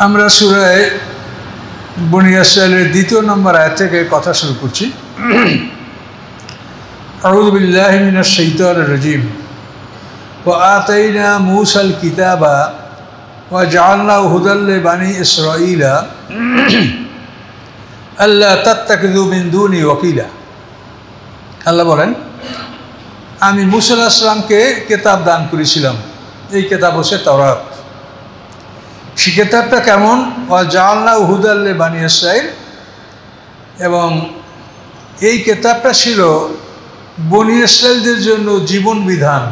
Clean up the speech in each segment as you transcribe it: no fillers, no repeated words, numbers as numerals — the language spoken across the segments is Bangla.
আমরা সূরা বনী ইসরাঈলের ২য় নম্বর আয়াত থেকে কথা শুরু করছি। আউযু বিল্লাহি মিনাশ শাইতানির রাজীম। ওয়া আতাইনা মূসাল কিতাবা ওয়া জাআলনাহু হুদাল লিবানী ইসরাঈলা আল্লা তাত্তাখিযু মিন দুনি ওয়াকিলা। আল্লাহ বলেন, আমি মূসা আলাইহিস সালামকে কিতাব দান করেছিলাম। এই কিতাব হচ্ছে তাওরাত। সেই কিতাবটা কেমন? ওয়া জাআলনাহু হুদাল লিবানী ইসরাঈল, এবং এই কিতাবটা ছিল বনী ইসরাঈলদের জন্য জীবন বিধান।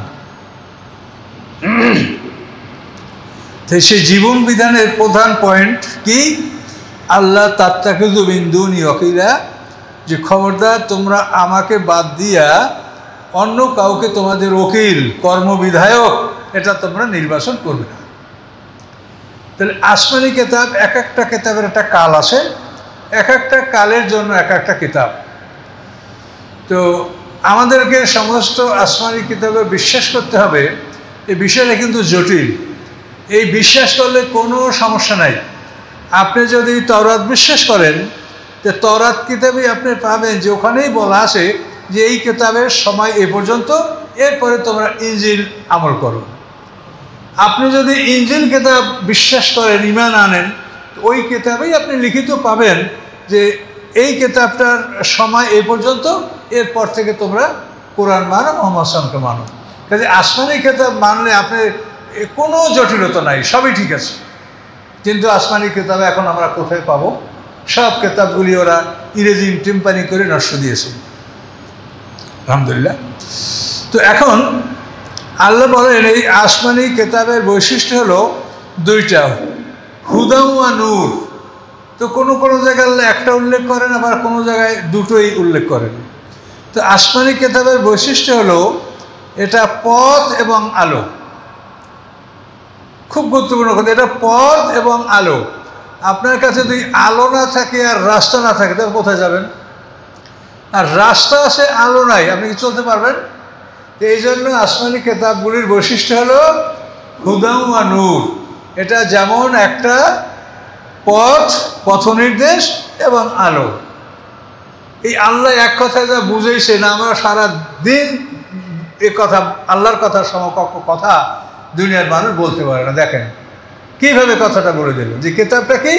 তো সেই জীবন বিধানের প্রধান পয়েন্ট কি? আল্লাহ তাত্তাখিযু মিন দুনি ওয়াকিলা, যে খবরদার তোমরা আমাকে বাদ দিয়া অন্য কাউকে তোমাদের ওকিল, কর্মবিধায়ক এটা তোমরা নির্বাচন করবে না। তাহলে আসমানি কিতাব, এক একটা কিতাবের একটা কাল আছে, এক একটা কালের জন্য এক একটা কিতাব। তো আমাদেরকে সমস্ত আসমানি কিতাবে বিশ্বাস করতে হবে। এই বিষয়টা কিন্তু জটিল। এই বিশ্বাস করলে কোনো সমস্যা নাই। আপনি যদি তাওরাত বিশ্বাস করেন, তো তাওরাত কিতাবে আপনি পাবেন যে ওখানেই বলা আছে যে এই কিতাবের সময় এ পর্যন্ত, এরপরে তোমরা ইনজিল আমল করো। আপনি যদি ইনজিল কিতাব বিশ্বাস করেন, ঈমান আনেন, তো ওই কিতাবেই আপনি লিখিত পাবেন যে এই কিতাবটার সময় এ পর্যন্ত, এরপর থেকে তোমরা কোরআন মানো, মুহাম্মদ সাল্লাল্লাহু আলাইহি ওয়াসাল্লামকে মানো। কাজে আসমানি কিতাব মানলে আপনি কোনো জটিলতা নাই, সবই ঠিক আছে। কিন্তু আসমানি কিতাবে এখন আমরা কোথায় পাবো? সব কিতাবগুলি ওরা ইংরেজি টিম্পানি করে নষ্ট দিয়েছে, আলহামদুলিল্লাহ। তো এখন আল্লাহ বলেন এই আসমানি কিতাবের বৈশিষ্ট্য হলো দুইটা, হুদা ওয়া নূর। তো কোনো কোনো জায়গায় আল্লাহ একটা উল্লেখ করেন, আবার কোনো জায়গায় দুটোই উল্লেখ করেন। তো আসমানি কিতাবের বৈশিষ্ট্য হলো এটা পথ এবং আলো। খুব গুরুত্বপূর্ণ কথা, এটা পথ এবং আলো। আপনার কাছে যদি আলো না থাকে আর রাস্তা না থাকে, তাহলে কোথায় যাবেন? আর রাস্তা আছে, আলো নাই, আপনি কি চলতে পারবেন? এই জন্য আসমানি কিতাবগুলির বৈশিষ্ট্য হলো হুদা ওয়া নূর। এটা যেমন একটা পথ, পথনির্দেশ এবং আলো। এই আল্লাহ এক কথায় যা বুঝেছে না, আমরা সারা দিন এ কথা, আল্লাহর কথা সমকক্ষ কথা দুনিয়ার মানুষ বলতে পারে না। দেখেন কিভাবে কথাটা বলে দিল, যে কিতাবটা কি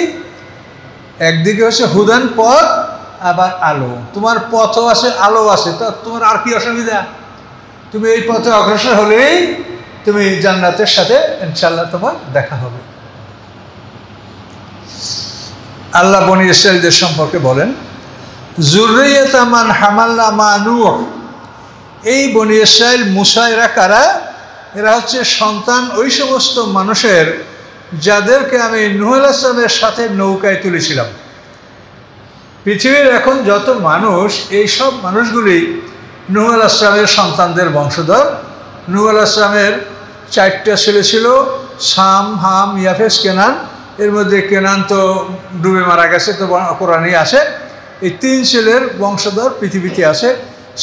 একদিকে হচ্ছে হুদান পথ, আবার আলো। তোমার পথও আছে, আলো আছে, তা তোমার আর কি অসুবিধা? তুমি এই পথে অগ্রসর হলেই তুমি জান্নাতের সাথে ইনশাআল্লাহ তোমার দেখা হবে। আল্লাহ বনী ইসরাঈলদের সম্পর্কে বলেন, যুররিয়াতা মান হামালনা মা নূহ। এই বনী ইসরাঈল, মুসা, এরা কারা? এরা হচ্ছে সন্তান ওই সমস্ত মানুষের যাদেরকে আমি নূহ আলাইহিস সালামের সাথে নৌকায় তুলেছিলাম। পৃথিবীর এখন যত মানুষ, এই সব মানুষগুলি নূহ আলাইহিস সালামের সন্তানদের বংশধর। নূহ আলাইহিস সালামের 4টা ছেলে ছিল, সাম, হাম, ইয়াফেস, কেনান। এর মধ্যে কেনান তো ডুবে মারা গেছে, তো কোরআনে আসে। এই 3 ছেলের বংশধর পৃথিবীতে আসে।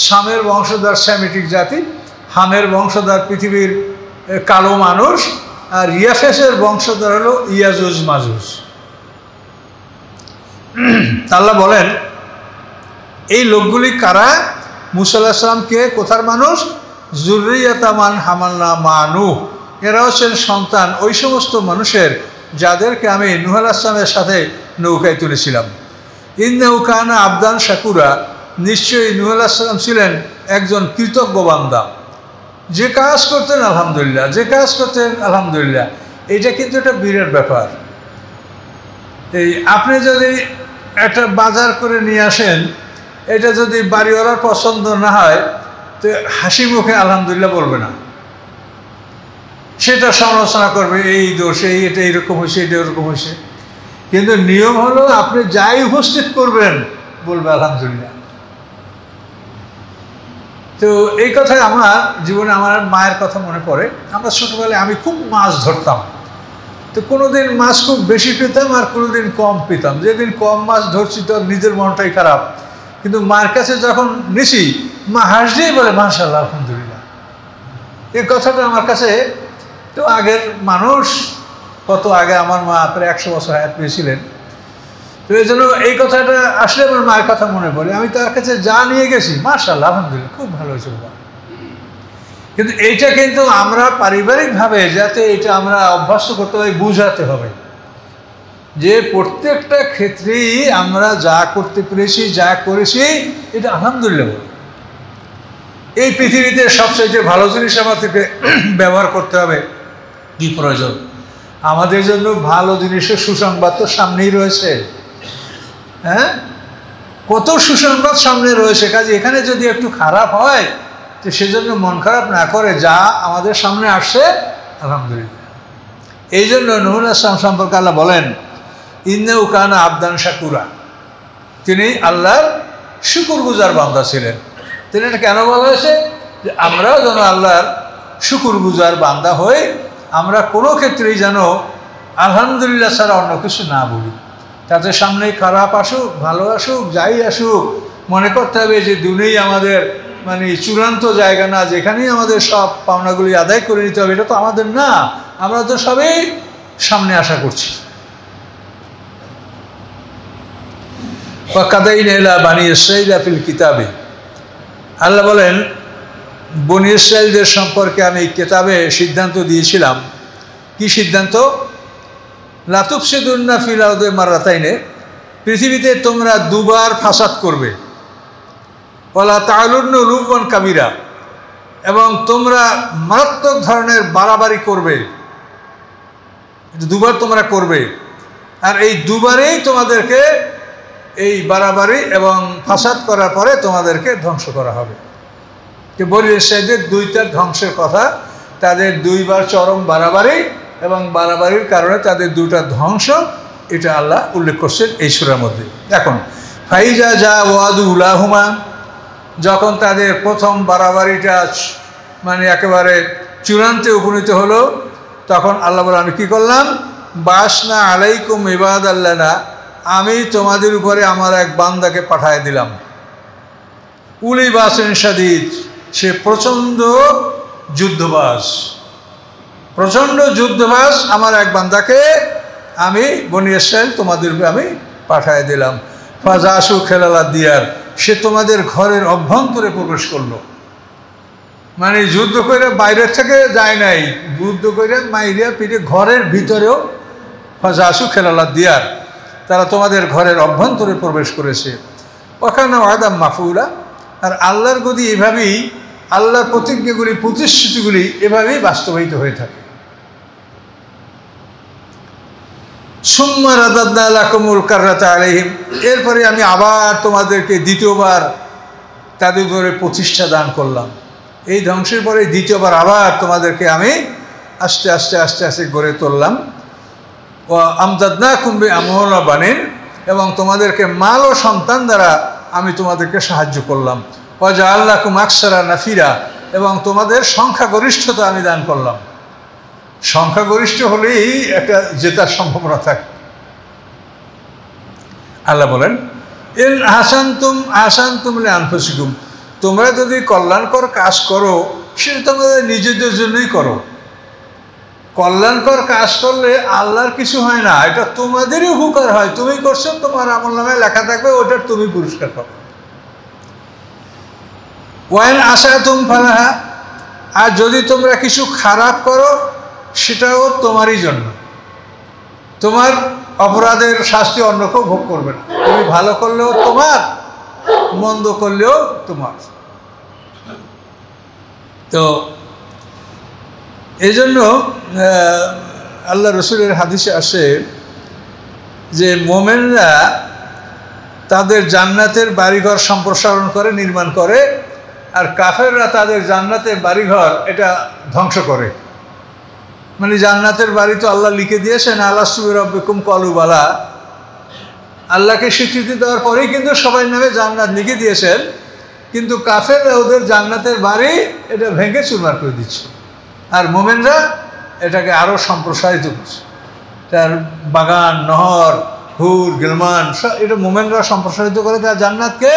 সামের বংশধর সেমিটিক জাতি, হামের বংশধর পৃথিবীর কালো মানুষ, আর ইয়াফেসের বংশধর হলো ইয়াজুজ মাজুজ। আল্লাহ বলেন এই লোকগুলি কারা? মুসা আলাইহিস সালাম কে, কোথার মানুষ? যুররিয়াতা মান হামালনা মা নূহ। এরা হচ্ছেন সন্তান ওই সমস্ত মানুষের যাদেরকে আমি নূহ আলাইহিস সালামের সাথে নৌকায় তুলেছিলাম। ইন্নাহু কানা আবদান শাকুরা। নিশ্চয়ই নূহ আলাইহিস সালাম ছিলেন একজন কৃতজ্ঞ বান্দা। যে কাজ করতেন আলহামদুলিল্লাহ, যে কাজ করতেন আলহামদুলিল্লাহ। এটা কিন্তু একটা বিরাট ব্যাপার। এই আপনি যদি একটা বাজার করে নিয়ে আসেন, এটা যদি বাড়িওয়ালার পছন্দ না হয়, তো হাসি মুখে আলহামদুলিল্লাহ বলবে না, সেটা সমালোচনা করবে, এই দোষ, এই এটা এরকম হয়েছে, এটা এরকম হয়েছে। কিন্তু নিয়ম হলো আপনি যাই উপস্থিত করবেন বলবে আলহামদুলিল্লাহ। তো এই কথায় আমার জীবনে আমার মায়ের কথা মনে পড়ে। আমরা ছোটোবেলায় আমি খুব মাছ ধরতাম। তো কোনোদিন মাছ খুব বেশি পেতাম, আর কোনোদিন কম পেতাম। যেদিন কম মাছ ধরছি তো নিজের মনটাই খারাপ, কিন্তু মার কাছে যখন নিছি, মা হাসতেই বলে মাশাআল্লাহ, আলহামদুলিল্লাহ। এই কথাটা আমার কাছে, তো আগের মানুষ কত আগে আমার মা প্রায় 100 বছর হায়াত পেয়েছিলেন। তো এই জন্য এই কথাটা আসলে আমার মায়ের কথা মনে পড়ে। আমি তার কাছে যা নিয়ে গেছি, মাশাআল্লাহ আলহামদুলিল্লাহ খুব ভালো হয়েছে। কিন্তু এইটা কিন্তু আমরা পারিবারিকভাবে যাতে এটা আমরা অভ্যস্ত করতে হবে, বুঝাতে হবে যে প্রত্যেকটা ক্ষেত্রেই আমরা যা করতে পেরেছি, যা করেছি, এটা আলহামদুলিল্লাহ বলি। এই পৃথিবীতে সবচেয়ে ভালো জিনিস আমাদেরকে ব্যবহার করতে হবে। কি প্রয়োজন? আমাদের জন্য ভালো জিনিসের সুসংবাদ তো সামনেই রয়েছে। হ্যাঁ, কত সুসংবাদ সামনে রয়েছে। কাজে এখানে যদি একটু খারাপ হয় তো সেজন্য মন খারাপ না করে যা আমাদের সামনে আসছে আলহামদুলিল্লাহ। এই জন্য নূহ আলাইহিস সালাম সম্পর্কে আল্লাহ বলেন, ইন্নাহু কানা আবদান শাকুরা, তিনি আল্লাহর শুকরগুজার বান্দা ছিলেন। তিনি এটা কেন বলা হয়েছে? যে আমরাও যেন আল্লাহর শুকরগুজার বান্দা হই, আমরা কোনো ক্ষেত্রেই যেন আলহামদুলিল্লাহ ছাড়া অন্য কিছু না বলি। তাদের সামনে খারাপ আসুক, ভালো আসুক, যাই আসুক, মনে করতে হবে যে দুনিয়াই আমাদের মানে চূড়ান্ত জায়গা না, যেখানেই আমাদের সব পাওনাগুলি আদায় করে নিতে হবে, এটা তো আমাদের না। আমরা তো সবই সামনে আশা করছি। ওয়াকাদাইনা ইলা বানি ইসরাঈলা ফিল কিতাবে, আল্লাহ বলেন বনি ইসরাঈলদের সম্পর্কে আমি কিতাবে সিদ্ধান্ত দিয়েছিলাম। কি সিদ্ধান্ত? লা তুফসিদুন্না ফিল আরদি মাররাতাইনে, পৃথিবীতে তোমরা দুবার ফাসাদ করবে। ওয়ালা তা'লুন্না উলুওয়ান কাবীরা, এবং তোমরা মারাত্মক ধরনের বাড়াবাড়ি করবে। দুবার তোমরা করবে, আর এই দুবারেই তোমাদেরকে এই বাড়াবাড়ি এবং ফাসাদ করার পরে তোমাদেরকে ধ্বংস করা হবে। যে বনি ইসরাঈলদের দুইটা ধ্বংসের কথা, তাদের দুইবার চরম বাড়াবাড়ি এবং বাড়াবাড়ির কারণে তাদের দুটা ধ্বংস, এটা আল্লাহ উল্লেখ করছেন এই সূরার মধ্যে। এখন ফাইজা যা ওয়াদু উলাহুমা, যখন তাদের প্রথম বাড়াবাড়িটা মানে একেবারে চূড়ান্তে উপনীত হলো, তখন আল্লাহ বলে আমি কী করলাম? বাসনা আলাইকুম ইবাদাল্লানা, আমি তোমাদের উপরে আমার এক বান্দাকে পাঠিয়ে দিলাম। উলি বাসিন শাদীদ, সে প্রচণ্ড যুদ্ধবাজ, প্রচণ্ড যুদ্ধবাজ আমার এক বান্দাকে আমি বনি ইসরাঈল তোমাদের উপরে আমি পাঠিয়ে দিলাম। ফাজাসু খেলালা দিয়ার, সে তোমাদের ঘরের অভ্যন্তরে প্রবেশ করলো। মানে যুদ্ধ করে বাইরের থেকে যায় নাই, যুদ্ধ করে মাইরিয়া পিঠে ঘরের ভিতরেও ফাজাসু খেলালা দিয়ার, তারা তোমাদের ঘরের অভ্যন্তরে প্রবেশ করেছে। ওখানে ওয়াদাম মাফুলা, আর আল্লাহর গদি এভাবেই, আল্লাহর প্রতিজ্ঞাগুলি, প্রতিশ্রুতিগুলি এভাবেই বাস্তবায়িত হয়ে থাকে। সুম্মা রাদাদনা লাকুমুল কাররাতা আলাইহিম, এরপরে আমি আবার তোমাদেরকে দ্বিতীয়বার তাদের উপরে প্রতিষ্ঠা দান করলাম। এই ধ্বংসের পরে দ্বিতীয়বার আবার তোমাদেরকে আমি আস্তে আস্তে আস্তে আস্তে গড়ে তুললাম। ও আমদাদনাকুম বিআমওয়ালিন ওয়া বানিন, এবং তোমাদেরকে মাল ও সন্তান দ্বারা আমি তোমাদেরকে সাহায্য করলাম। ওয়া জাআলনাকুম আকসারা নাফিরা, এবং তোমাদের সংখ্যাগরিষ্ঠতা আমি দান করলাম। সংখ্যাগরিষ্ঠ হলেই একটা জেতার সম্ভাবনা থাকে। আল্লাহ বলেন ইন আহসানতুম আহসানতুম লিআনফুসিকুম, তোমরা যদি কল্যাণকর কাজ করো সেটা তোমাদের নিজেদের জন্যই করো। কল্যাণকর কাজ করলে আল্লাহর কিছু হয় না, এটা তোমাদেরই উপকার হয়। তুমি করছো, তোমার আমলনামায় লেখা থাকবে, ওটার তুমি পুরস্কার পাবে। ওয়াইন আসাতুম ফালাহা, আর যদি তোমরা কিছু খারাপ করো সেটাও তোমারই জন্য, তোমার অপরাধের শাস্তি অন্য কেউ ভোগ করবে না। তুমি ভালো করলেও তোমার, মন্দ করলেও তোমার। তো এই জন্য আল্লাহ রসুলের হাদিসে আসে যে মোমেনরা তাদের জান্নাতের বাড়িঘর সম্প্রসারণ করে, নির্মাণ করে, আর কাফেররা তাদের জান্নাতের বাড়িঘর এটা ধ্বংস করে। মানে জান্নাতের বাড়ি তো আল্লাহ লিখে দিয়েছেন, আলাস্তু বিরাব্বিকুম ক্বালু বালা, আল্লাহকে স্বীকৃতি দেওয়ার পরেই কিন্তু সবাই নামে জান্নাত লিখে দিয়েছেন, কিন্তু কাফেররা ওদের জান্নাতের বাড়ি এটা ভেঙে চুরমার করে দিচ্ছে, আর মোমেনরা এটাকে আরও সম্প্রসারিত করছে। তার বাগান, নহর, হুর, গিলমান, এটা মোমেনরা সম্প্রসারিত করে তার জান্নাতকে,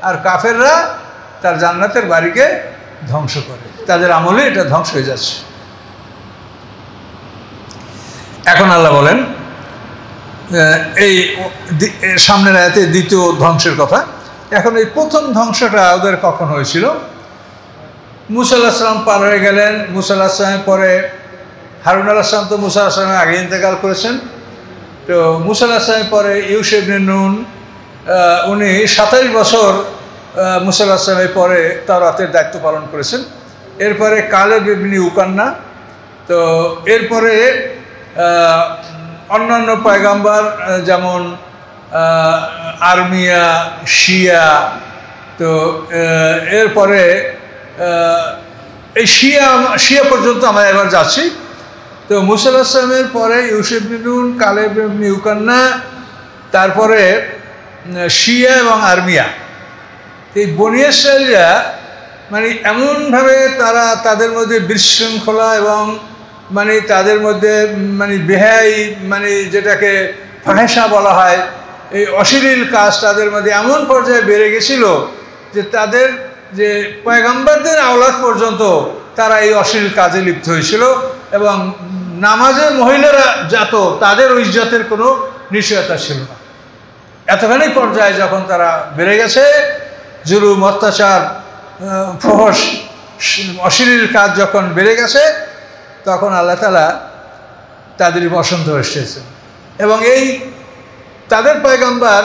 আর কাফেররা তার জান্নাতের বাড়িকে ধ্বংস করে। তাদের আমলে এটা ধ্বংস হয়ে যাচ্ছে। এখন আল্লাহ বলেন এই সামনের আয়াতে দ্বিতীয় ধ্বংসের কথা। এখন এই প্রথম ধ্বংসটা ওদের কখন হয়েছিল? মুসা আলাইহিস সালাম পার হয়ে গেলেন। মুসা আলাইহিস সালামের পরে হারুন আলাইহিস সালাম তো মুসা আলাইহিস সালামের আগে ইন্তেকাল করেছেন। তো মুসা আলাইহিস সালামের পরে ইউশা ইবনে নুন উনি 27 বছর মুসা আলাইহিস সালামের পরে তাওরাতের দায়িত্ব পালন করেছেন। এরপরে কালেব ইবনে ইউকান্না, তো এরপরে অন্যান্য পয়গাম্বার যেমন আরমিয়া, শিয়া, তো এরপরে এই শিয়া পর্যন্ত আমরা এবার যাচ্ছি। তো মুসা আলাইহিস সালামের পরে ইউশা ইবনে নুন, কালেব ইবনে ইউকান্না, তারপরে শিয়া এবং আরমিয়া। এই বনী ইসরাঈলরা মানে এমনভাবে তারা তাদের মধ্যে বিশৃঙ্খলা এবং মানে তাদের মধ্যে মানে বেহাই মানে যেটাকে ফাহেসা বলা হয়, এই অশ্লীল কাজ তাদের মধ্যে এমন পর্যায়ে বেড়ে গেছিল যে তাদের যে পয়গম্বরদের আওলাদ পর্যন্ত তারা এই অশ্লীল কাজে লিপ্ত হয়েছিল। এবং নামাজে মহিলারা যত তাদের ইজ্জতের কোনো নিশ্চয়তা ছিল না। এতখানি পর্যায়ে যখন তারা বেড়ে গেছে, জুলুম, অত্যাচার, ফহশ, অশ্লীল কাজ যখন বেড়ে গেছে, তখন আল্লাহ তাআলা তাদের বসন্ত এসেছে। এবং এই তাদের পয়গম্বর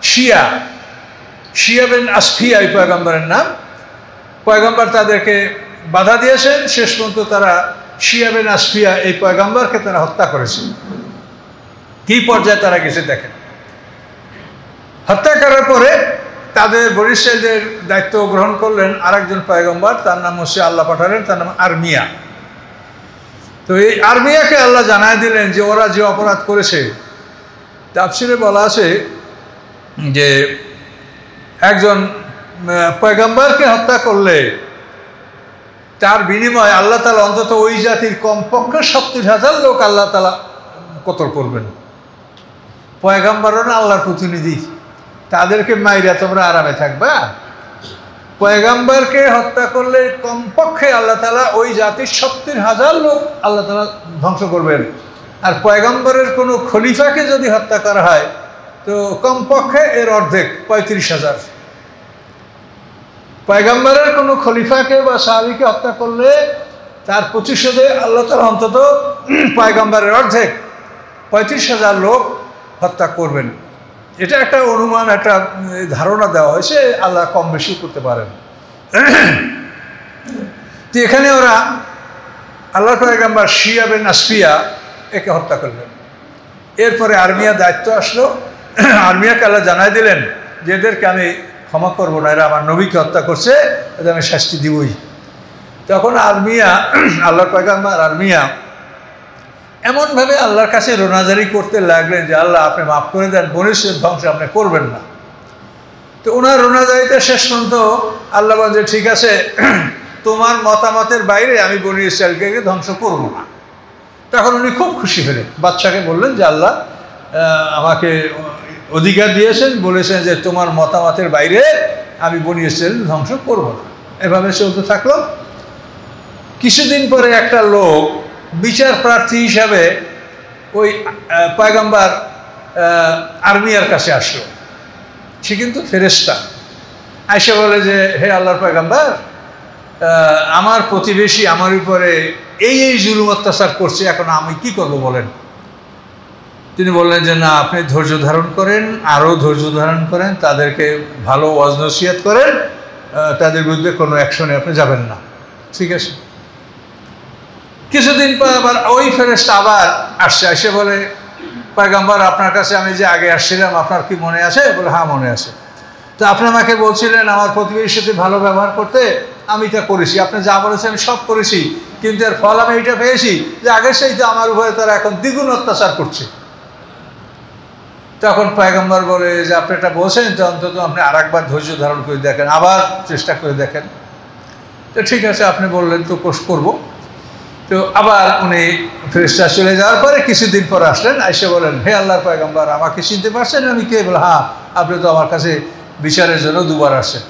শিয়া বিন আসফিয়া এই পয়গম্বরের নাম। পয়গম্বর তাদেরকে বাধা দিয়েছেন, শেষ পর্যন্ত তারা শিয়া বিন আসফিয়া এই পয়গম্বরকে তারা হত্যা করেছে। কী পর্যায়ে তারা গেছে দেখেন। হত্যা করার পরে তাদের বনী ইসরাঈলদের দায়িত্ব গ্রহণ করলেন আরেকজন পয়গম্বর, তার নাম হচ্ছে আল্লাহ পাঠালেন, তার নাম আরমিয়া। তো এই আরমিয়াকে আল্লাহ জানায় দিলেন যে ওরা যে অপরাধ করেছে, তাফসিরে বলা আছে যে একজন পয়গম্বরকে হত্যা করলে তার বিনিময়ে আল্লাহ তাআলা অন্তত ওই জাতির কমপক্ষে 70,000 লোক আল্লাহ তাআলা কতল করবেন। পয়গম্বরও না আল্লাহর প্রতিনিধি, তাদেরকে মাইরা তোমরা আরামে থাকবা? পয়গম্বরকে হত্যা করলে কমপক্ষে আল্লাহ তাআলা ওই জাতির 70,000 লোক আল্লাহ তাআলা ধ্বংস করবেন। আর পয়গম্বরের কোনো খলিফাকে যদি হত্যা করা হয় তো কমপক্ষে এর অর্ধেক 35,000। পয়গম্বরের কোনো খলিফাকে বা সাহাবীকে হত্যা করলে তার প্রতিশোধে আল্লাহ তাআলা অন্তত পয়গম্বরের অর্ধেক 35,000 লোক হত্যা করবেন। এটা একটা অনুমান, একটা ধারণা দেওয়া হয়েছে, আল্লাহ কম বেশি করতে পারেন। তো এখানে ওরা আল্লাহর পয়গম্বর শিয়া বিন আসফিয়া একে হত্যা করলেন। এরপরে আরমিয়া দায়িত্ব আসলো। আরমিয়াকে আল্লাহ জানাই দিলেন যে এদেরকে আমি ক্ষমা করবো না, এরা আমার নবীকে হত্যা করছে, এদের আমি শাস্তি দিবই। তখন আরমিয়া, আল্লাহর পয়গম্বর আরমিয়া এমনভাবে আল্লাহর কাছে রোনাজারি করতে লাগলেন যে আল্লাহ আপনি মাফ করে দেন, বনী ইসরাঈল ধ্বংস আপনি করবেন না। তো ওনার রোনাজারিতে শেষ পর্যন্ত আল্লাহ বলেন যে ঠিক আছে, তোমার মতামতের বাইরে আমি বনী ইসরাঈলকে ধ্বংস করব না। তখন উনি খুব খুশি হলেন, বাদশাকে বললেন যে আল্লাহ আমাকে অধিকার দিয়েছেন, বলেছেন যে তোমার মতামতের বাইরে আমি বনী ইসরাঈল ধ্বংস করব না। এভাবে চলতে থাকলো। কিছুদিন পরে একটা লোক বিচার প্রার্থী হিসাবে ওই পয়গম্বর আরমিয়ার কাছে আসলো। সে কিন্তু ফেরেশতা। আয়েশা বলে যে হে আল্লাহর পয়গম্বর, আমার প্রতিবেশী আমার উপরে এই জুলুম অত্যাচার করছে, এখন আমি কি করব বলেন। তিনি বললেন যে না, আপনি ধৈর্য ধারণ করেন, আরও ধৈর্য ধারণ করেন, তাদেরকে ভালো ওয়াজ নসিহত করেন, তাদের বিরুদ্ধে কোনো অ্যাকশনে আপনি যাবেন না। ঠিক আছে। কিছুদিন পর আবার ওই ফেরেশতা আবার আসছে, এসে বলে পয়গম্বর আপনার কাছে আমি যে আগে আসছিলাম আপনার কি মনে আছে? বলে হ্যাঁ মনে আছে। তো আপনি আমাকে বলছিলেন আমার প্রতিবেশীর সাথে ভালো ব্যবহার করতে, আমি তা করেছি, আপনি যা বলেছেন আমি সব করেছি, কিন্তু এর ফল আমি এইটা পেয়েছি যে আগের সাথে আমার উপরে তারা এখন দ্বিগুণ অত্যাচার করছে। তখন পয়গম্বর বলে যে আপনি এটা বলছেন, তো অন্তত আপনি আর একবার ধৈর্য ধারণ করে দেখেন, আবার চেষ্টা করে দেখেন। তো ঠিক আছে, আপনি বললেন তো কোর্স করবো। তো আবার উনি ফেরেশতা চলে যাওয়ার পরে কিছুদিন পর আসলেন, এসে বলেন হে আল্লাহর পয়গম্বর আমাকে চিনতে পারছেন? আমি কে? বলে হ্যাঁ, আপনি তো আমার কাছে বিচারের জন্য দুবার আসেন।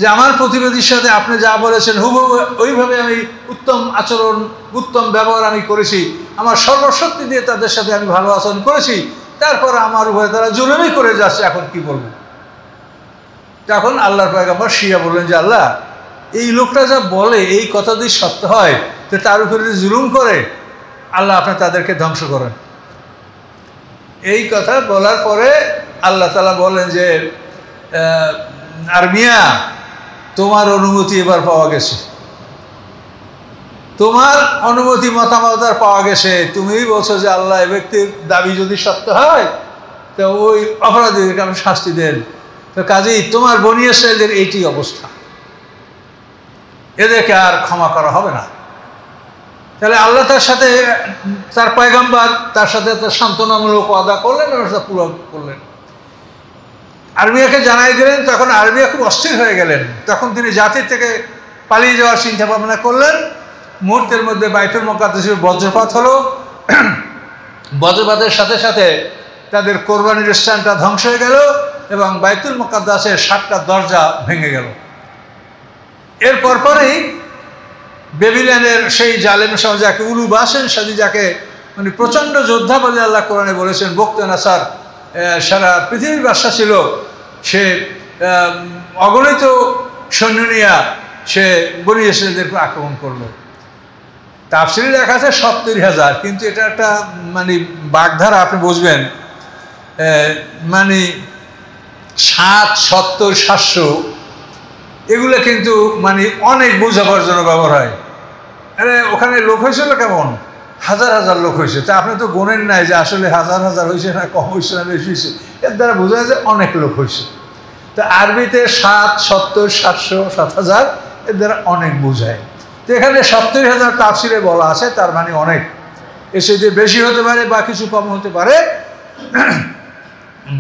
যে আমার প্রতিনিধির সাথে আপনি যা বলেছেন হুবহু ওইভাবে আমি উত্তম আচরণ, উত্তম ব্যবহার আমি করেছি, আমার সর্বশক্তি দিয়ে তাদের সাথে আমি ভালো আচরণ করেছি, তারপর আমার উপরে তারা জুলুমই করে যাচ্ছে, এখন কি বলবো? তখন আল্লাহর পয়গম্বর শিয়া বললেন যে আল্লাহ, এই লোকটা যা বলে এই কথা যদি সত্য হয় তো তার উপরে জুলুম করে, আল্লাহ আপনি তাদেরকে ধ্বংস করেন। এই কথা বলার পরে আল্লাহ তাআলা বলেন যে আরমিয়া, তোমার অনুমতি এবার পাওয়া গেছে, তোমার অনুমতি মতামত আর পাওয়া গেছে। তুমি বলছো যে আল্লাহ এ ব্যক্তির দাবি যদি সত্য হয় তো ওই অপরাধীদেরকে আপনি শাস্তি দেন। তো কাজেই তোমার বনী ইসরাঈলদের এইটি অবস্থা, এদেরকে আর ক্ষমা করা হবে না। তাহলে আল্লাহ তার সাথে, তার পয়গম্বর তার সাথে তার সান্ত্বনামূলক ওয়াদা করলেন এবং সেটা পূরণ করলেন। আরমিয়াকে জানাই দিলেন, তখন আরমিয়া খুব অস্থির হয়ে গেলেন। তখন তিনি জাতির থেকে পালিয়ে যাওয়ার চিন্তা ভাবনা করলেন। মুহূর্তের মধ্যে বাইতুল মুকাদ্দাসের বজ্রপাত হলো। বজ্রপাতের সাথে সাথে তাদের কোরবানির স্থানটা ধ্বংস হয়ে গেল এবং বাইতুল মুকাদ্দাসের 7টা দরজা ভেঙে গেল। এর পরপরই বেবিলনের সেই জালেম শাহ, যাকে উলু বাসেন সাদি, যাকে মানে প্রচণ্ড যোদ্ধা বলে আল্লাহ কোরআনে বলেছেন, বক্তে নাসার সারা পৃথিবীর বাদশা ছিল, সে অগণিত সৈন্য নিয়ে সে বনী ইসরাঈলদেরকে আক্রমণ করলো। তাফসীরে লেখা আছে 70,000, কিন্তু এটা একটা মানে বাগধারা, আপনি বুঝবেন, মানে 7, 70, 700 এগুলো কিন্তু মানে অনেক বোঝাবার জন্য ব্যবহার হয়। আরে ওখানে লোক হয়েছিল কেমন? হাজার হাজার লোক হয়েছে। তা আপনি তো গোনেন নাই যে আসলে হাজার হাজার হয়েছে না কম হয়েছে না বেশি হয়েছে, এর দ্বারা বোঝা যায় অনেক লোক হয়েছে। তো আরবিতে 7, 70, 700, 7,000 এর দ্বারা অনেক বোঝায়। তো এখানে 70,000 তাফসীরে বলা আছে, তার মানে অনেক। এর সাথে বেশি হতে পারে বা কিছু কম হতে পারে।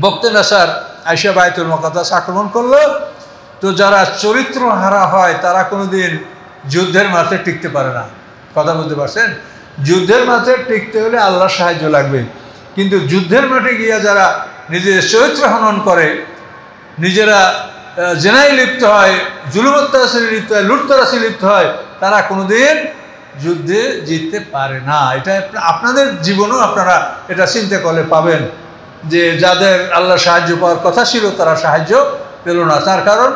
বক্তে নাসার আইসা বাইতুল মুকাদ্দাস আক্রমণ করলো। তো যারা চরিত্র হারা হয় তারা কোনোদিন যুদ্ধের মাঠে টিকতে পারে না। কথা বলতে পারছেন? যুদ্ধের মাঠে টিকতে হলে আল্লাহর সাহায্য লাগবে, কিন্তু যুদ্ধের মাঠে গিয়া যারা নিজের চরিত্র হনন করে, নিজেরা জেনায় লিপ্ত হয়, জুলুম অত্যাচারে লিপ্ত হয়, লুটতরাসি লিপ্ত হয়, তারা কোনোদিন যুদ্ধে জিততে পারে না। এটা আপনাদের জীবনেও আপনারা এটা চিন্তা করলে পাবেন যে যাদের আল্লাহ সাহায্য পাওয়ার কথা ছিল তারা সাহায্য পেল না। তার কারণ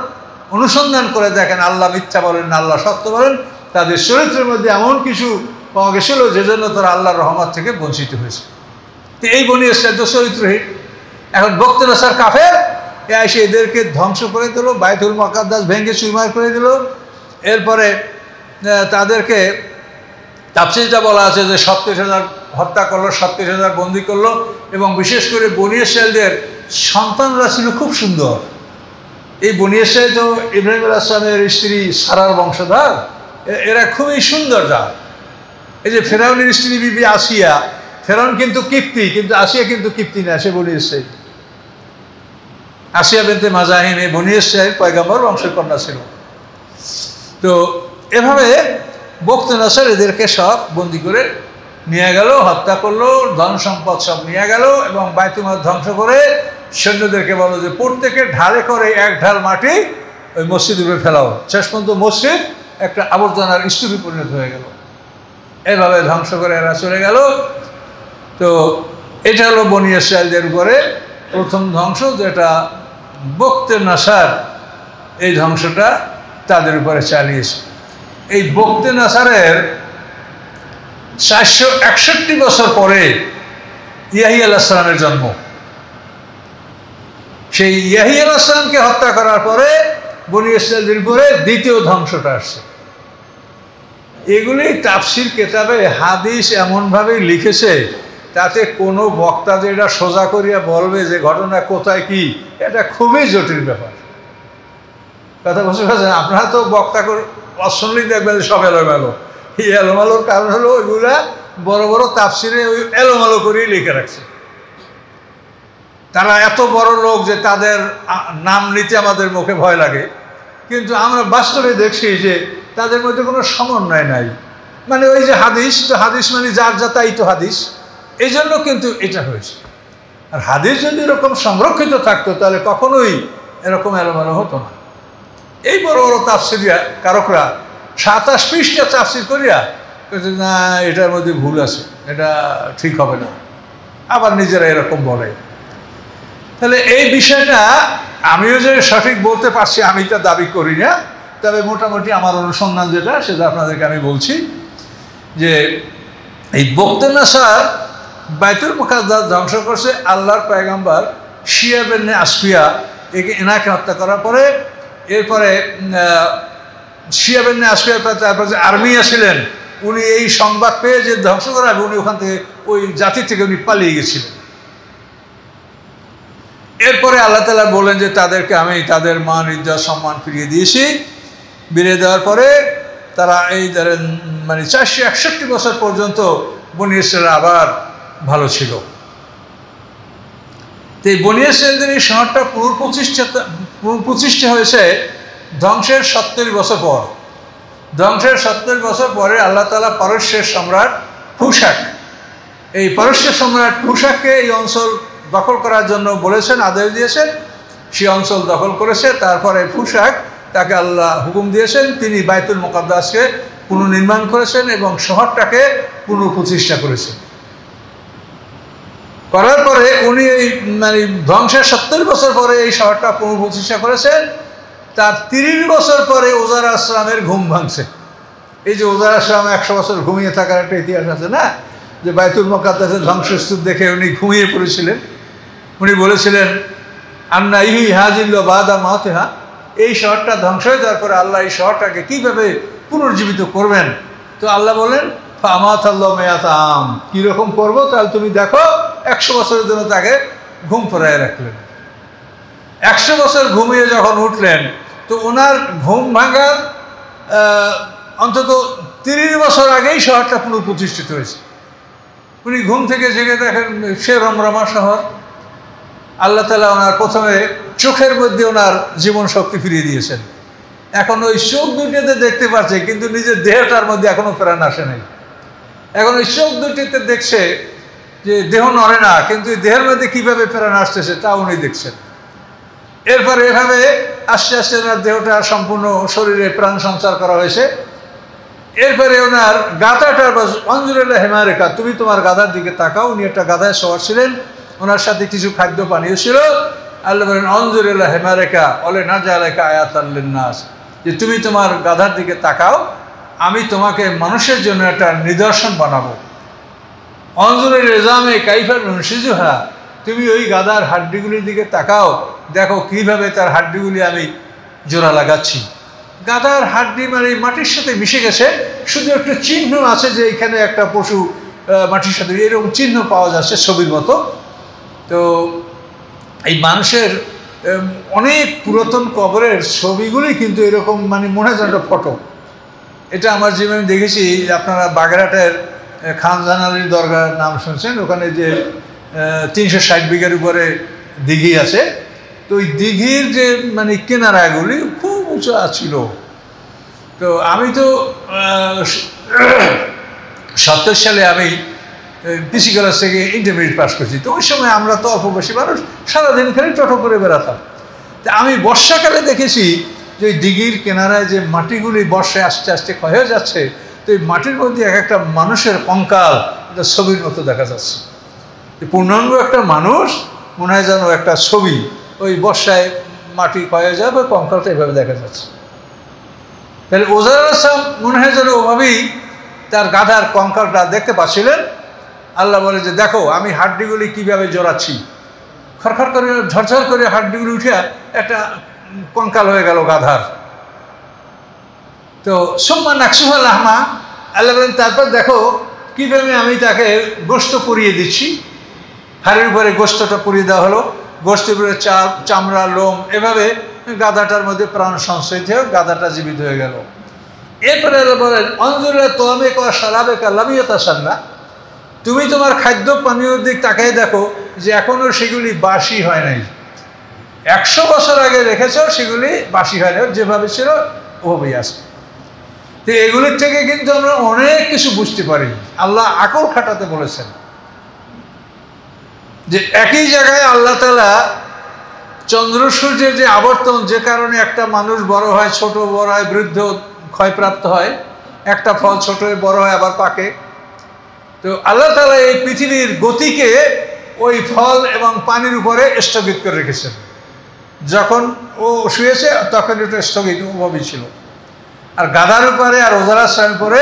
অনুসন্ধান করে দেখেন, আল্লাহ মিথ্যা বলেন না, আল্লাহ সত্য বলেন। তাদের চরিত্রের মধ্যে এমন কিছু পাওয়া গেছিল যে জন্য তারা আল্লাহর রহমত থেকে বঞ্চিত হয়েছে। তো এই বনী ইসরাঈল চরিত্রহীন। এখন বক্তে নাসার কাফের এসে এদেরকে ধ্বংস করে দিল, বাইতুল মুকাদ্দাস ভেঙে চুরমার করে দিল। এরপরে তাদেরকে তাফসীরে বলা আছে যে 70,000 হত্যা করলো, 70,000 বন্দী করলো, এবং বিশেষ করে বনী ইসরাঈলদের সন্তানরা ছিল খুব সুন্দর। এই বনী ইসরাঈল তো ইব্রাহিম আলাইহিস সালামের স্ত্রী সারার বংশধর, এরা খুবই সুন্দর জাত। এই যে ফেরাউনের স্ত্রী বিবি আসিয়া, ফেরাউন কিন্তু কিপ্তি, কিন্তু আসিয়া কিন্তু কিপ্তি না, সে বনী ইসরাঈল। আসিয়া বিনতে মাজাহিন এই বনী ইসরাঈল পয়গম্বর বংশের কন্যা ছিল। তো এভাবে বক্তে নাসার এদেরকে সব বন্দি করে নিয়ে গেল, হত্যা করলো, ধন সম্পদ সব নিয়ে গেল এবং বাইতুল মুকাদ্দাস ধ্বংস করে সৈন্যদেরকে বলো যে প্রত্যেকে ঢালে করে 1 ঢাল মাটি ওই মসজিদের উপরে ফেলাও। শেষ পর্যন্ত মসজিদ একটা আবর্জনার স্তূপে পরিণত হয়ে গেল। এভাবে ধ্বংস করে এরা চলে গেল। তো এটা হলো বনী ইসরাঈলদের উপরে প্রথম ধ্বংস, যেটা বক্তে নাসার এই ধ্বংসটা তাদের উপরে চালিয়েছে। এই বক্তে নাসারের 461 বছর পরে ইয়াহিয়া আলাইহিস সালামের জন্ম। সেই ইয়াহিয়া আলাইহিস সালামকে হত্যা করার পরে বনী ইসরাঈলদের উপরে দ্বিতীয় ধ্বংসটা আসছে। এগুলি তাফসীর কেতাবে হাদিস এমনভাবে লিখেছে, তাতে কোনো বক্তা যে এটা সোজা করিয়া বলবে যে ঘটনা কোথায় কি, এটা খুবই জটিল ব্যাপার। কথা বুঝতে পারছেন? আপনারা তো বক্তা অশুনলেই দেখবেন সব এলোমেলো। এই এলোমেলোর কারণ হলো ওইগুলা বড় বড় তাফসীরে ওই এলোমেলো করেই লিখে রাখছে। তারা এত বড় লোক যে তাদের নাম নিতে আমাদের মুখে ভয় লাগে, কিন্তু আমরা বাস্তবে দেখছি যে তাদের মধ্যে কোনো সমন্বয় নাই। মানে ওই যে হাদিস, তো হাদিস মানে যার যা তাই তো হাদিস, এই জন্য কিন্তু এটা হয়েছে। আর হাদিস যদি এরকম সংরক্ষিত থাকতো তাহলে কখনোই এরকম এলোমেলো হতো না। এই বড় বড় তাফসীরিয়া কারকরা 27 পৃষ্ঠা তাফসীর করিয়া না এটার মধ্যে ভুল আছে, এটা ঠিক হবে না, আবার নিজেরা এরকম বলে। তাহলে এই বিষয়টা আমিও যে সঠিক বলতে পারছি আমি তা দাবি করি না, তবে মোটামুটি আমার অনুসন্ধান যেটা সেটা আপনাদেরকে আমি বলছি যে এই বক্তেনাসার বাইতুল মুকাদ্দাস ধ্বংস করছে আল্লাহর পয়গম্বর শিয়া ইবনে আসফিয়া এনাকে হত্যা করার পরে, এরপরে শিয়া ইবনে আসফিয়ার তারপর যে আর্মিয়া ছিলেন উনি এই সংবাদ পেয়ে যে ধ্বংস করা হবে উনি ওখান থেকে ওই জাতি থেকে উনি পালিয়ে গেছিলেন। এরপরে আল্লাহ তাআলা বলেন যে তাদেরকে আমি তাদের মান ইজ্জত সম্মান ফিরিয়ে দিয়েছি। ফিরিয়ে দেওয়ার পরে তারা এই ধরেন মানে 461 বছর পর্যন্ত বনী ইসরায়েল আবার ভালো ছিল। তো এই বনী ইসরায়েলদের এই শহরটা পুনঃপ্রতিষ্ঠা হয়েছে ধ্বংসের 70 বছর পর। ধ্বংসের 70 বছর পরে আল্লাহ তাআলা পারস্যের সম্রাট ফুসাক, এই পারস্যের সম্রাট ফুসাককে এই অঞ্চল দখল করার জন্য বলেছেন, আদেশ দিয়েছেন, সেই অঞ্চল দখল করেছে। তারপরে ফুসাক তাকে আল্লাহ হুকুম দিয়েছেন, তিনি বাইতুল মুকাদ্দাসকে পুনর্নির্মাণ করেছেন এবং শহরটাকে পুনঃপ্রতিষ্ঠা করেছেন। করার পরে উনি এই মানে ধ্বংসের 70 বছর পরে এই শহরটা পুনঃপ্রতিষ্ঠা করেছেন। তার 30 বছর পরে ওজার আসলামের ঘুম ভাঙছে। এই যে ওজার আসলাম 100 বছর ঘুমিয়ে থাকার একটা ইতিহাস আছে না, যে বাইতুল মুকাদ্দাসের ধ্বংসস্তূপ দেখে উনি ঘুমিয়ে পড়েছিলেন। উনি বলেছিলেন আন্না ইহি হাজিল বাদা মাতিহা, এই শহরটা ধ্বংস হয়ে যাওয়ার পরে আল্লাহ এই শহরটাকে কীভাবে পুনর্জীবিত করবেন। তো আল্লাহ বলেন ফামাত আল্লাহ মেয়াতাম, কীরকম করবো তাহলে তুমি দেখো। 100 বছরের জন্য তাকে ঘুম পড়ায় রাখলেন। 100 বছর ঘুমিয়ে যখন উঠলেন তো ওনার ঘুম ভাঙার অন্তত 30 বছর আগেই শহরটা পুনঃপ্রতিষ্ঠিত হয়েছে। উনি ঘুম থেকে জেগে দেখেন সে রমরমা শহর। আল্লাহ তাআলা ওনার প্রথমে চোখের মধ্যে ওনার জীবন শক্তি ফিরিয়ে দিয়েছেন। এখন ওই চোখ দুটিতে দেখতে পাচ্ছে কিন্তু নিজের দেহটার মধ্যে এখনো প্রাণ আসে নাই। এখন ওই চোখ দুটিতে দেখছে যে দেহ নড়ে না, কিন্তু দেহের মধ্যে কীভাবে প্রাণ আসতেছে তা উনি দেখছেন। এরপরে এভাবে আস্তে আস্তে ওনার দেহটা সম্পূর্ণ শরীরে প্রাণ সঞ্চার করা হয়েছে। এরপরে ওনার গাধাটার অঞ্জুরেলা হেমারেখা, তুমি তোমার গাধার দিকে তাকাও। উনি একটা গাধায় সওয়ার ছিলেন, ওনার সাথে কিছু খাদ্য পানীয় ছিল। আল্লাহ বলেন অঞ্জুরেলা হেমারেখা অলে না জালেকা আয়াতাল্লিন নাস, যে তুমি তোমার গাধার দিকে তাকাও, আমি তোমাকে মানুষের জন্য একটা নিদর্শন বানাবো। অঞ্জুরের রেজামে কাইফার নুনসিজুহা, তুমি ওই গাধার হাড্ডিগুলির দিকে তাকাও, দেখো কিভাবে তার হাড্ডিগুলি আমি জোড়া লাগাচ্ছি। গাধার হাড্ডি মানে মাটির সাথে মিশে গেছে, শুধু একটা চিহ্ন আছে যে এখানে একটা পশু মাটির সাথে, এরকম চিহ্ন পাওয়া যাচ্ছে ছবির মতো। তো এই মানুষের অনেক পুরাতন কবরের ছবিগুলি কিন্তু এরকম মানে মনে হয় একটা ফটো। এটা আমার জীবনে দেখেছি। আপনারা বাগেরহাটের খানজাহান আলীর দরগার নাম শুনছেন, ওখানে যে 360 বিঘার উপরে দিঘি আছে। তো ওই দিঘির যে মানে কিনারাগুলি খুব উঁচু ছিল। তো আমি তো 70 সালে আমি পিসি কলেজ থেকে ইন্টারমিডিয়েট পাস করছি। তো ওই সময় আমরা তো অল্প বেশি মানুষ সারাদিন খালি টোটো করে বেড়াতাম। তা আমি বর্ষাকালে দেখেছি যে ওই দিঘির কেনারায় যে মাটিগুলি বর্ষায় আস্তে আস্তে ক্ষয় হয়ে যাচ্ছে, তো এই মাটির মধ্যে এক একটা মানুষের কঙ্কাল এটা ছবির মতো দেখা যাচ্ছে। পূর্ণাঙ্গ একটা মানুষ মনে হয় যেন একটা ছবি, ওই বর্ষায় মাটি ক্ষয় হয়ে যাবে, কঙ্কালটা এভাবে দেখা যাচ্ছে। তাহলে ওজার আসলাম মনে হয় যেন ওভাবেই তার গাধার কঙ্কালটা দেখতে পাচ্ছিলেন। আল্লাহ বলে যে দেখো আমি হাড্ডিগুলি কীভাবে জোড়াচ্ছি, খড়খড় করে ঝরঝর করে হাড্ডিগুলি উঠে একটা কঙ্কাল হয়ে গেল গাধার। তো সোম্মা নাকসুহা লাহমা, আল্লাহ বলেন তারপর দেখো কীভাবে আমি তাকে গোস্ত পুড়িয়ে দিচ্ছি। হাড়ির উপরে গোস্তটা পুড়িয়ে দেওয়া হলো, গোস্তের উপরে চামড়া লোম, এভাবে গাধাটার মধ্যে প্রাণ সংশ্রিত হয়ে গাধাটা জীবিত হয়ে গেল। এরপরে আল্লাহ বলেন অঞ্জুরা তোয়ামে কা সারাবে কা লামিয়াতা সান্না, তুমি তোমার খাদ্য পানীয়র দিক তাকাই দেখো যে এখনও সেগুলি বাসি হয় নাই। 100 বছর আগে রেখেছ, সেগুলি বাসি হয় না, যেভাবে ছিল ওভাবেই আছে। তো এগুলির থেকে কিন্তু আমরা অনেক কিছু বুঝতে পারি। আল্লাহ আকল খাটাতে বলেছেন যে একই জায়গায় আল্লাহ তাআলা চন্দ্র সূর্যের যে আবর্তন, যে কারণে একটা মানুষ বড় হয়, ছোট বড় হয়, বৃদ্ধ ক্ষয়প্রাপ্ত হয়, একটা ফল ছোট হয়ে বড় হয় আবার পাকে। তো আল্লাহ তাআলা এই পৃথিবীর গতিকে ওই ফল এবং পানির উপরে স্থগিত করে রেখেছেন। যখন ও শুয়েছে তখন এটা স্থগিত ওভাবেই ছিল। আর গাধার উপরে আর ওজার আসলামের উপরে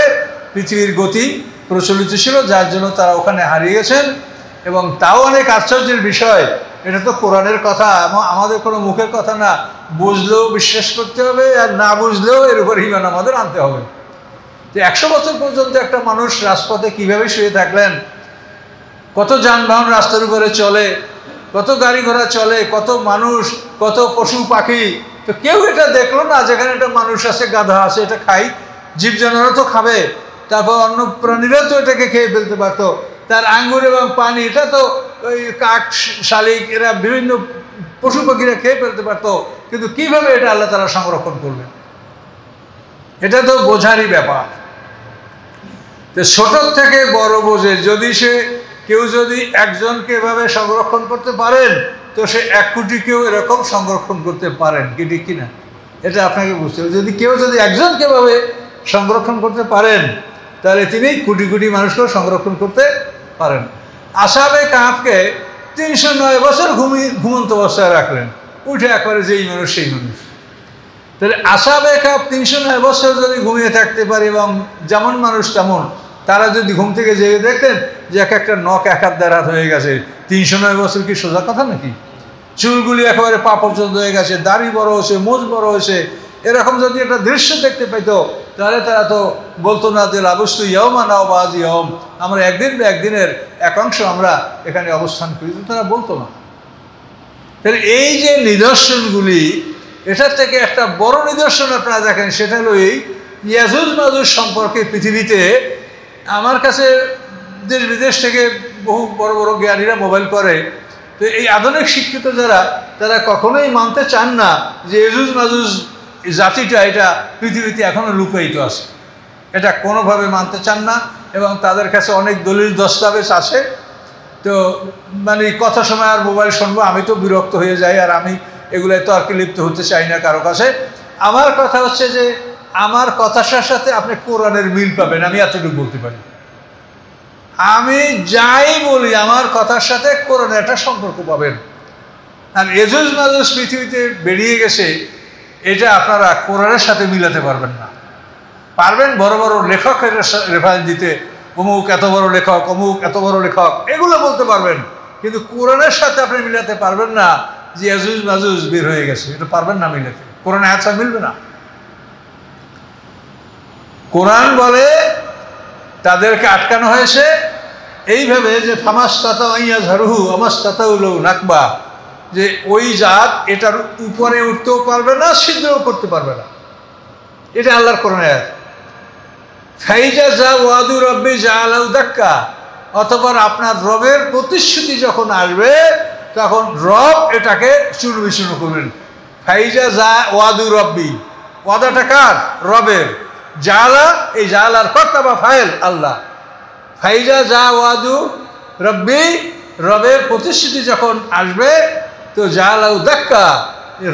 পৃথিবীর গতি প্রচলিত ছিল, যার জন্য তারা ওখানে হারিয়ে গেছেন। এবং তাও অনেক আশ্চর্যের বিষয়, এটা তো কোরআনের কথা, আমাদের কোনো মুখের কথা না। বুঝলেও বিশ্বাস করতে হবে, আর না বুঝলেও এর উপর ঈমান আমাদের আনতে হবে। যে 100 বছর পর্যন্ত একটা মানুষ রাজপথে কিভাবে শুয়ে থাকলেন, কত যানবাহন রাস্তার উপরে চলে, কত গাড়ি ঘোড়া চলে, কত মানুষ, কত পশু পাখি, তো কেউ এটা দেখলো না যেখানে একটা মানুষ আছে, গাধা আছে, এটা খাই। জীব জানোয়ারও তো খাবে, তারপর অন্য প্রাণীরা তো এটাকে খেয়ে ফেলতে পারতো। তার আঙ্গুর এবং পানি এটা তো ওই কাক, শালিক, এরা বিভিন্ন পশু পাখিরা খেয়ে ফেলতে পারতো, কিন্তু কিভাবে এটা আল্লাহ তাআলা সংরক্ষণ করবেন, এটা তো বোঝারই ব্যাপার। তো ছোট থেকে বড় বোঝে, যদি কেউ যদি একজনকে এভাবে সংরক্ষণ করতে পারেন, তো সে 1 কোটিকেও এরকম সংরক্ষণ করতে পারেন, কি ঠিক কিনা? এটা আপনাকে বুঝতে হবে। যদি একজনকে এভাবে সংরক্ষণ করতে পারেন, তাহলে তিনি কোটি কোটি মানুষকেও সংরক্ষণ করতে পারেন। আসহাবে কাহফকে 309 বছর ঘুমন্ত অবস্থায় রাখলেন, উঠে একবারে যেই মানুষ সেই মানুষ। তাহলে আসহাবে কাহফ 309 বছর যদি ঘুমিয়ে থাকতে পারে এবং যেমন মানুষ তেমন, তারা যদি ঘুম থেকে জেগে দেখতেন যে একটা নখ 1 হাত 1.5 হাত হয়ে গেছে, 309 বছর কি সোজা কথা নাকি? চুলগুলি একেবারে পা পর্যন্ত হয়ে গেছে, দাড়ি বড় হয়েছে, মোজ বড় হয়েছে, এরকম যদি একটা দৃশ্য দেখতে পাইতো, তাহলে তারা তো বলতো না যে লাবস্তু ইয়মা নাও বাজ ইয়ম, আমরা একদিন বা একদিনের একাংশ আমরা এখানে অবস্থান করি, তো তারা বলতো না। তাহলে এই যে নিদর্শনগুলি, এটার থেকে একটা বড় নিদর্শন আপনারা দেখেন, সেটা হলো এই ইয়াজুজ মাজুজ সম্পর্কে পৃথিবীতে আমার কাছে দেশ বিদেশ থেকে বহু বড় বড় জ্ঞানীরা মোবাইল করে। তো এই আধুনিক শিক্ষিত যারা, তারা কখনোই মানতে চান না যে ইয়াজুজ মাজুজ জাতিটা এটা পৃথিবীতে এখনও লুকায়িত আছে, এটা কোনোভাবে মানতে চান না। এবং তাদের কাছে অনেক দলিল দস্তাবেজ আছে। তো মানে কথা সময় আর মোবাইল শুনবো, আমি তো বিরক্ত হয়ে যাই, আর আমি এগুলোয় তর্কে লিপ্ত হতে চাই না কারো কাছে। আমার কথা হচ্ছে যে আমার কথাটার সাথে আপনি কোরআনের মিল পাবেন, আমি এতটুকু বলতে পারি। আমি যাই বলি আমার কথার সাথে কোরআনের একটা সম্পর্ক পাবেন। আর ইয়াজুজ মাজুজ পৃথিবীতে বেরিয়ে গেছে, এটা আপনারা কোরআনের সাথে মিলাতে পারবেন না। পারবেন বড় বড় লেখকের রেফারেন্স দিতে, অমুক এত বড় লেখক, অমুক এত বড় লেখক, এগুলো বলতে পারবেন, কিন্তু কোরআনের সাথে আপনি মিলাতে পারবেন না যে ইয়াজুজ মাজুজ বের হয়ে গেছে, এটা পারবেন না মিলাতে, কোরআনে আয়াত মিলবে না। কোরআন বলে তাদেরকে আটকানো হয়েছে এইভাবে যে ফামাস্তাতা ইয়াজহারুহু আমাস্তাতাউলু নাকবা, যে ওই জাত এটার উপরে উঠতেও পারবে না, ছিদ্রও করতে পারবে না। এটা আল্লাহর কোরআনের আয়াত। ফাইজা যা ওয়াদু রব্বি জাআলাউ দাক্কা, অথবা আপনার রবের প্রতিশ্রুতি যখন আসবে, তখন রব এটাকে চূর্ণবিচূর্ণ করবেন। ফাইজা যা ওয়াদু রব্বি, ওয়াদাটা কার? রবের। জাআলা, এই জাআলার কর্তা বা ফাইল আল্লাহ। ফাইজা যা ওয়াদু রব্বি, রবের প্রতিশ্রুতি যখন আসবে, তো জাআলাউ দাক্কা,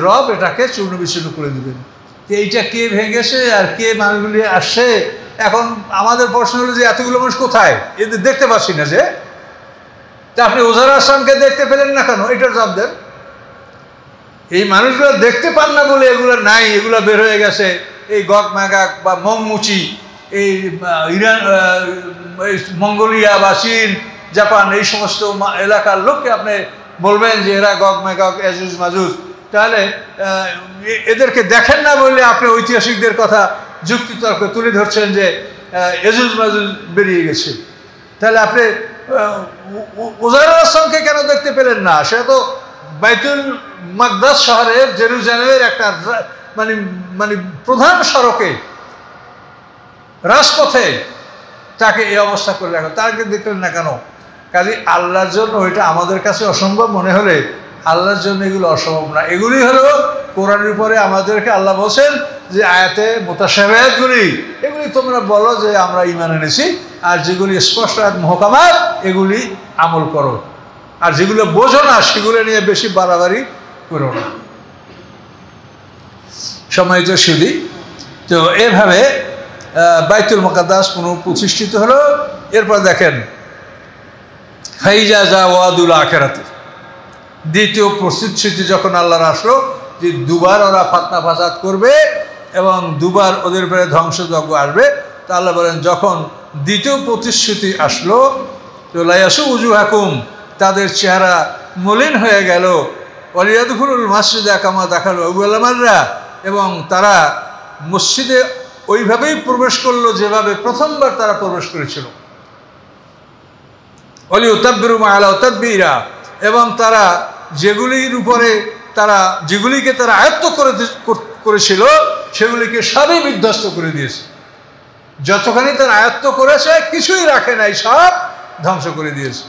রব এটাকে চূর্ণ বিচূর্ণ করে দেবেন। তো এইটা কে ভেঙেছে আর কে মানুষগুলি আসছে? এখন আমাদের প্রশ্ন হলো যে এতগুলো মানুষ কোথায়, এদের দেখতে পাচ্ছি না। যে তা আপনি ওজার আসলামকে দেখতে পেলেন না কেন, এটার জবাব দেন। এই মানুষগুলো দেখতে পান না বলে এগুলো নাই, এগুলো বের হয়ে গেছে। এই গগ ম্যাগাক বা মংমুচি, এই ইরান, মঙ্গোলিয়া বা চীন, জাপান, এই সমস্ত এলাকার লোককে আপনি বলবেন যে এরা গগ ম্যাগাক, ইয়াজুজ মাজুজ, তাহলে এদেরকে দেখেন না বললে আপনি ঐতিহাসিকদের কথা যুক্তিতর্ক তুলে ধরছেন যে ইয়াজুজ মাজুজ বেরিয়ে গেছে। তাহলে আপনি উজাইর আসলামকে কেন দেখতে পেলেন না? সেটা তো বাইতুল মাকদাস শহরের জেরুজালেমের একটা মানে প্রধান সড়কে, রাজপথে তাকে এই অবস্থা করে রাখো, তাকে দেখলেন না কেন? কাজে আল্লাহর জন্য এটা আমাদের কাছে অসম্ভব মনে হলে আল্লাহর জন্য এগুলো অসম্ভব না। এগুলি হলো কোরআনের উপরে আমাদেরকে আল্লাহ বলছেন যে আয়াতে মুতাশাবিহাতগুলি, এগুলি তোমরা বলো যে আমরা ঈমান এনেছি, আর যেগুলি স্পষ্ট আয়াত মুহকামাত এগুলি আমল করো, আর যেগুলো বোঝো না সেগুলো নিয়ে বেশি বাড়াবাড়ি করো না। সম্মানিত সুধী, তো এভাবে বাইতুল মুকাদ্দাস পুনঃপ্রতিষ্ঠিত হলো। এরপর দেখেন ফাইজা যা ওয়াদুল আখিরাতে, দ্বিতীয় প্রতিশ্রুতি যখন আল্লাহর আসলো যে দুবার ওরা ফাতনা ফাসাদ করবে এবং দুবার ওদের উপরে ধ্বংসযজ্ঞ আসবে, তা আল্লাহ বলেন যখন দ্বিতীয় প্রতিশ্রুতি আসলো তো লায়াসু উজুহাকুম, তাদের চেহারা মলিন হয়ে গেল, ওয়ালিয়াদখুলুল মসজিদা কামা দাখালু আউয়াল মাররা, এবং তারা মসজিদে ওইভাবেই প্রবেশ করলো যেভাবে প্রথমবার তারা প্রবেশ করেছিল। ওয়ালিউতাব্বিরু মা আলাউ তাদবীরা, এবং তারা যেগুলিকে তারা আয়ত্ত করেছিল সেগুলিকে সবই বিধ্বস্ত করে দিয়েছে। যতখানি তারা আয়ত্ত করেছে কিছুই রাখে নাই, সব ধ্বংস করে দিয়েছে।